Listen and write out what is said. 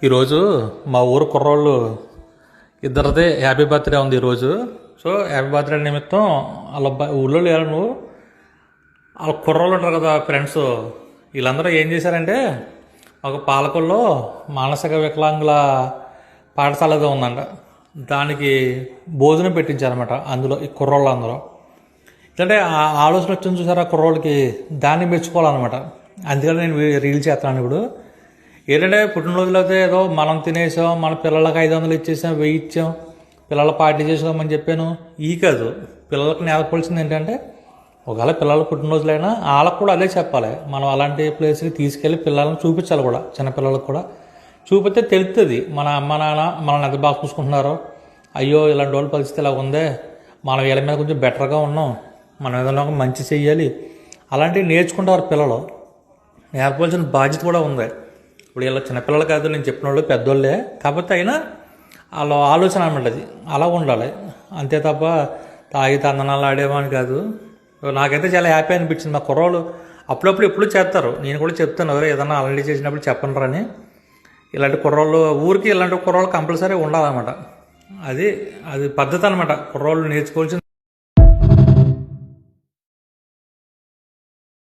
ఈరోజు మా ఊరు కుర్రోళ్ళు ఇద్దరిదే హ్యాపీ బర్త్డే ఉంది ఈరోజు. సో హ్యాపీ బర్త్డే నిమిత్తం వాళ్ళ ఊళ్ళో లేరు నువ్వు, వాళ్ళ కుర్రోళ్ళు ఉంటారు కదా ఫ్రెండ్స్, వీళ్ళందరూ ఏం చేశారంటే ఒక పాలకొల్లో మానసిక వికలాంగుల పాఠశాల ఏదో ఉందంట, దానికి భోజనం పెట్టించారనమాట. అందులో ఈ కుర్రోళ్ళు అందరూ ఎందుకంటే ఆ ఆలోచన వచ్చింది చూసారు ఆ కుర్రోళ్ళకి, దాన్ని మెచ్చుకోవాలన్నమాట. అందుకని నేను రీల్ చేస్తాను ఇప్పుడు. ఏంటంటే పుట్టినరోజులు అయితే ఏదో మనం తినేసాం, మన పిల్లలకి 500 ఇచ్చేసాం, 1000 ఇచ్చాం, పిల్లల పార్టీ చేసుకోమని చెప్పాను. ఈ కాదు, పిల్లలకు నేర్పాల్సింది ఏంటంటే ఒకవేళ పిల్లల పుట్టినరోజులైనా వాళ్ళకు కూడా అదే చెప్పాలి. మనం అలాంటి ప్లేస్కి తీసుకెళ్ళి పిల్లల్ని చూపించాలి కూడా, చిన్నపిల్లలకు కూడా చూపిస్తే తెలుస్తుంది మన అమ్మ నాన్న మనల్ని ఎంత బాగా చూసుకుంటున్నారో. అయ్యో ఇలాంటి వాళ్ళ పరిస్థితి ఇలా ఉందే, మనం వీళ్ళ మీద కొంచెం బెటర్గా ఉన్నాం, మనం ఏదైనా ఒక మంచి చెయ్యాలి, అలాంటివి నేర్చుకుంటారు పిల్లలు. నేర్పాల్సిన బాధ్యత కూడా ఉంది. ఇప్పుడు ఇలా చిన్నపిల్లలు కాదు, నేను చెప్పిన వాళ్ళు పెద్దోళ్ళే, కాకపోతే అయినా వాళ్ళ ఆలోచన అనమాట అది, అలా ఉండాలి అంతే తప్ప తాగి తందనాలు ఆడేవాని కాదు. నాకైతే చాలా హ్యాపీ అనిపించింది. మా కుర్రోళ్ళు అప్పుడప్పుడు ఎప్పుడు చేస్తారు, నేను కూడా చెప్తాను ఎవరు ఏదన్నా ఆల్రెడీ చేసినప్పుడు చెప్పండి అని. ఇలాంటి కుర్రోళ్ళు ఊరికి ఇలాంటి కుర్రోళ్ళు కంపల్సరీ ఉండాలన్నమాట. అది అది పద్ధతి అనమాట, కుర్రోళ్ళు నేర్చుకోవాల్సింది.